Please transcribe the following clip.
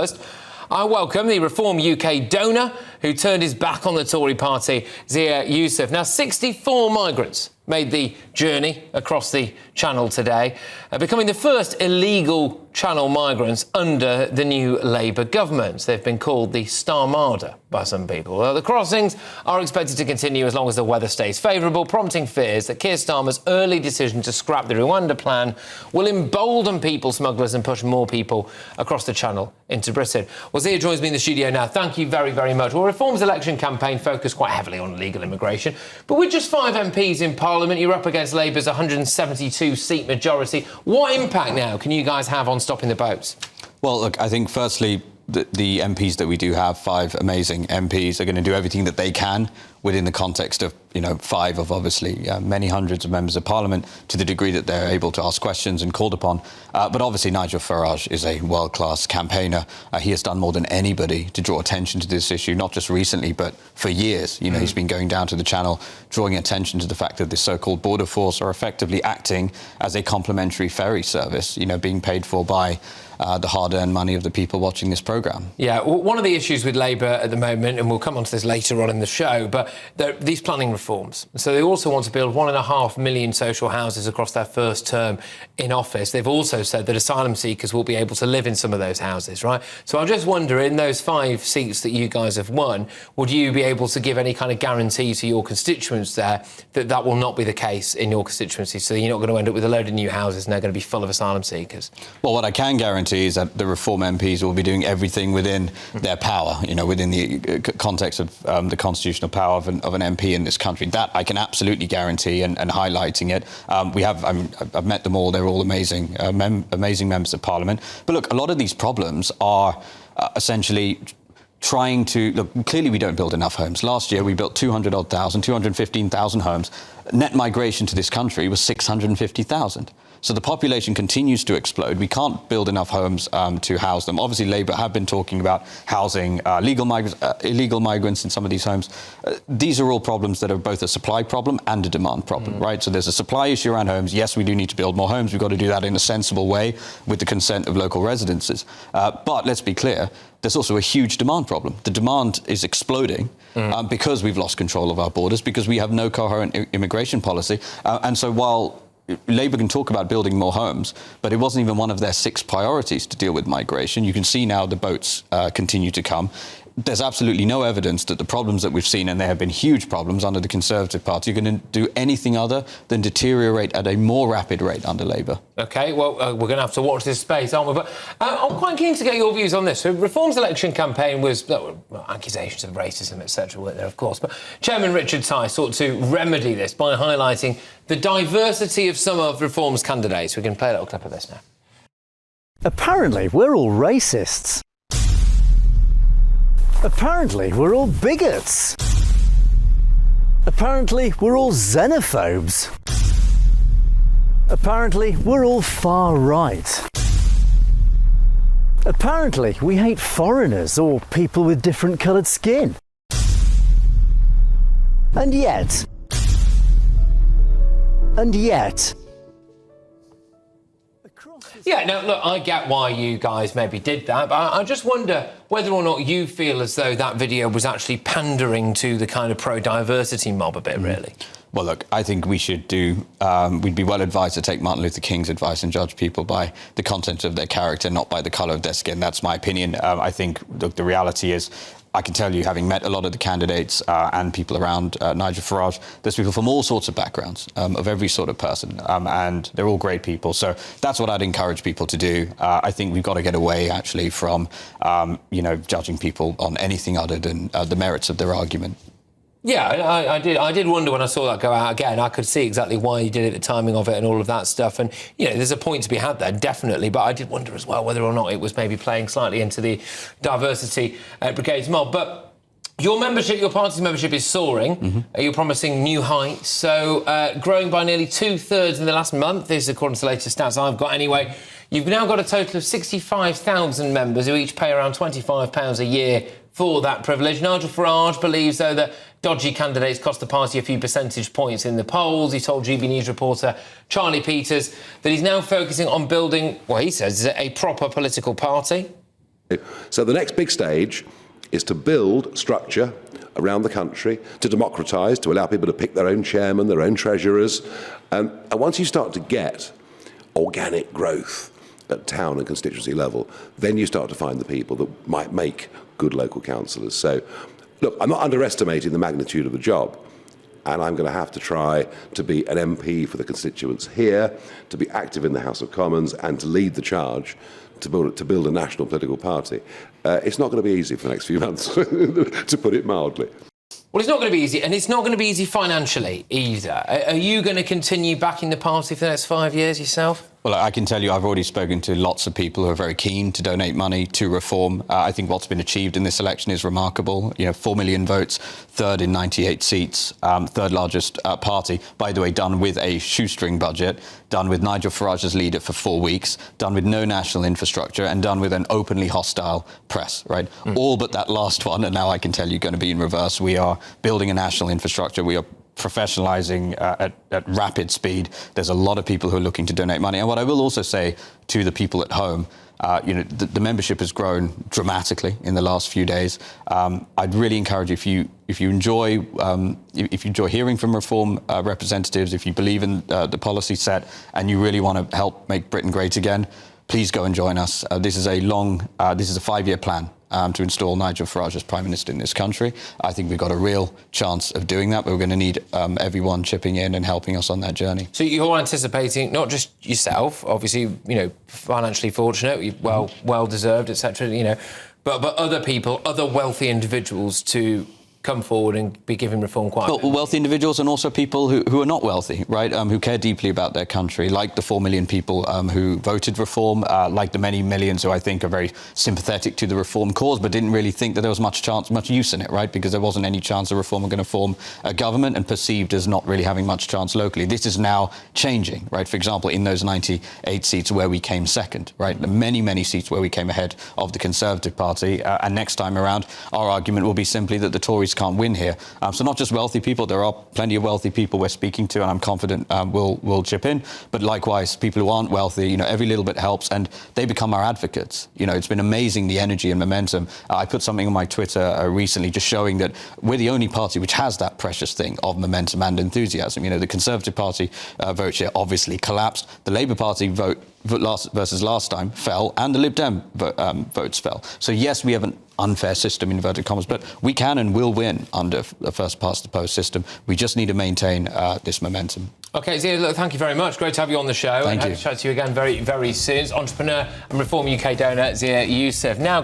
first, I welcome the Reform UK donor who turned his back on the Tory party, Zia Yusuf. Now, 64 migrants made the journey across the Channel today, becoming the first illegal Channel migrants under the new Labour government. They've been called the Starmada by some people. The crossings are expected to continue as long as the weather stays favourable, prompting fears that Keir Starmer's early decision to scrap the Rwanda plan will embolden people smugglers and push more people across the Channel into Britain. Well, Zia joins me in the studio now. Thank you very, very much. Well, Reform's election campaign focused quite heavily on illegal immigration, but with just 5 MPs in Parliament, you're up against Labour's 172-seat majority. What impact now can you guys have on stopping the boats? Well, look, I think firstly, the MPs that we do have, 5 amazing MPs, are going to do everything that they can within the context of, 5 of obviously many hundreds of members of Parliament, to the degree that they're able to ask questions and called upon. But obviously Nigel Farage is a world-class campaigner. He has done more than anybody to draw attention to this issue, not just recently, but for years. He's been going down to the Channel, drawing attention to the fact that the so-called border force are effectively acting as a complimentary ferry service, being paid for by the hard-earned money of the people watching this programme. Yeah, well, one of the issues with Labour at the moment, and we'll come on to this later on in the show, but these planning reforms. So they also want to build 1.5 million social houses across their first term in office. They've also said that asylum seekers will be able to live in some of those houses, right? So I just wonder, in those 5 seats that you guys have won, would you be able to give any kind of guarantee to your constituents there that that will not be the case in your constituency? So you're not going to end up with a load of new houses and they're going to be full of asylum seekers? Well, what I can guarantee is that the Reform MPs will be doing everything within their power, within the context of the constitutional power of an MP in this country. That I can absolutely guarantee, and highlighting it. I've met them all. They're all amazing, amazing members of Parliament. But look, a lot of these problems are essentially trying to... Look, clearly we don't build enough homes. Last year we built 215,000 homes. Net migration to this country was 650,000. So the population continues to explode. We can't build enough homes to house them. Obviously, Labour have been talking about housing illegal migrants in some of these homes. These are all problems that are both a supply problem and a demand problem, right? So there's a supply issue around homes. Yes, we do need to build more homes. We've got to do that in a sensible way with the consent of local residences. But let's be clear, there's also a huge demand problem. The demand is exploding because we've lost control of our borders, because we have no coherent immigration policy. And so while Labour can talk about building more homes, but it wasn't even one of their 6 priorities to deal with migration. You can see now the boats continue to come. There's absolutely no evidence that the problems that we've seen, and there have been huge problems under the Conservative Party, are going to do anything other than deteriorate at a more rapid rate under Labour. OK, well, we're going to have to watch this space, aren't we? But I'm quite keen to get your views on this. So Reform's election campaign was accusations of racism, etc., weren't there, of course. But Chairman Richard Tice sought to remedy this by highlighting the diversity of some of Reform's candidates. We can play a little clip of this now. Apparently, we're all racists. Apparently, we're all bigots. Apparently, we're all xenophobes. Apparently, we're all far right. Apparently, we hate foreigners or people with different coloured skin. And yet... Yeah, now, look, I get why you guys maybe did that, but I just wonder whether or not you feel as though that video was actually pandering to the kind of pro-diversity mob a bit, really. Well, look, I think we should we'd be well advised to take Martin Luther King's advice and judge people by the content of their character, not by the colour of their skin. That's my opinion. I think, look, the reality is, I can tell you, having met a lot of the candidates and people around Nigel Farage, there's people from all sorts of backgrounds, of every sort of person, and they're all great people. So that's what I'd encourage people to do. I think we've got to get away, actually, from, judging people on anything other than the merits of their argument. Yeah, I did wonder when I saw that go out again. I could see exactly why he did it, the timing of it and all of that stuff. And, there's a point to be had there, definitely. But I did wonder as well whether or not it was maybe playing slightly into the diversity brigade's mob. But your party's membership is soaring. You're promising new heights. So growing by nearly 2/3 in the last month, this is according to the latest stats I've got anyway. You've now got a total of 65,000 members who each pay around £25 a year for that privilege. Nigel Farage believes, though, that dodgy candidates cost the party a few percentage points in the polls. He told GB News reporter Charlie Peters that he's now focusing on building what he says is a proper political party. So the next big stage is to build structure around the country, to democratise, to allow people to pick their own chairman, their own treasurers. And once you start to get organic growth at town and constituency level, then you start to find the people that might make good local councillors. So, look, I'm not underestimating the magnitude of the job, and I'm going to have to try to be an MP for the constituents here, to be active in the House of Commons, and to lead the charge to build a national political party. It's not going to be easy for the next few months, to put it mildly. Well, it's not going to be easy, and it's not going to be easy financially either. Are you going to continue backing the party for the next 5 years yourself? Well, I can tell you I've already spoken to lots of people who are very keen to donate money to reform. I think what's been achieved in this election is remarkable. 4 million votes, third in 98 seats, third largest party. By the way, done with a shoestring budget, done with Nigel Farage as leader for 4 weeks, done with no national infrastructure, and done with an openly hostile press, right? All but that last one, and now I can tell you going to be in reverse. We are building a national infrastructure. We are professionalising at rapid speed. There's a lot of people who are looking to donate money. And what I will also say to the people at home, the membership has grown dramatically in the last few days. I'd really encourage you, if you enjoy hearing from reform representatives, if you believe in the policy set and you really want to help make Britain great again, please go and join us. This is a 5-year plan to install Nigel Farage as Prime Minister in this country. I think we've got a real chance of doing that, but we're going to need everyone chipping in and helping us on that journey. So you're anticipating not just yourself, obviously, financially fortunate, well deserved, etc. But other people, other wealthy individuals to come forward and be giving reform quite well, wealthy individuals and also people who are not wealthy, right, who care deeply about their country, like the 4 million people who voted reform, like the many millions who I think are very sympathetic to the reform cause but didn't really think that there was much use in it, right, because there wasn't any chance of reform were going to form a government and perceived as not really having much chance locally. This is now changing, right? For example, in those 98 seats where we came second, right, the many seats where we came ahead of the Conservative Party, and next time around our argument will be simply that the Tories can't win here. So not just wealthy people, there are plenty of wealthy people we're speaking to, and I'm confident will chip in. But likewise, people who aren't wealthy, every little bit helps, and they become our advocates. It's been amazing, the energy and momentum. I put something on my Twitter recently just showing that we're the only party which has that precious thing of momentum and enthusiasm. The Conservative Party vote share obviously collapsed. The Labour Party vote versus last time fell, and the Lib Dem votes fell. So yes, we have an unfair system, in inverted commas, but we can and will win under a first-past-the-post system. We just need to maintain this momentum. OK, Zia, look, thank you very much. Great to have you on the show. Thank you. Hope to chat to you again very, very soon. It's entrepreneur and Reform UK donor Zia Yusuf. Now,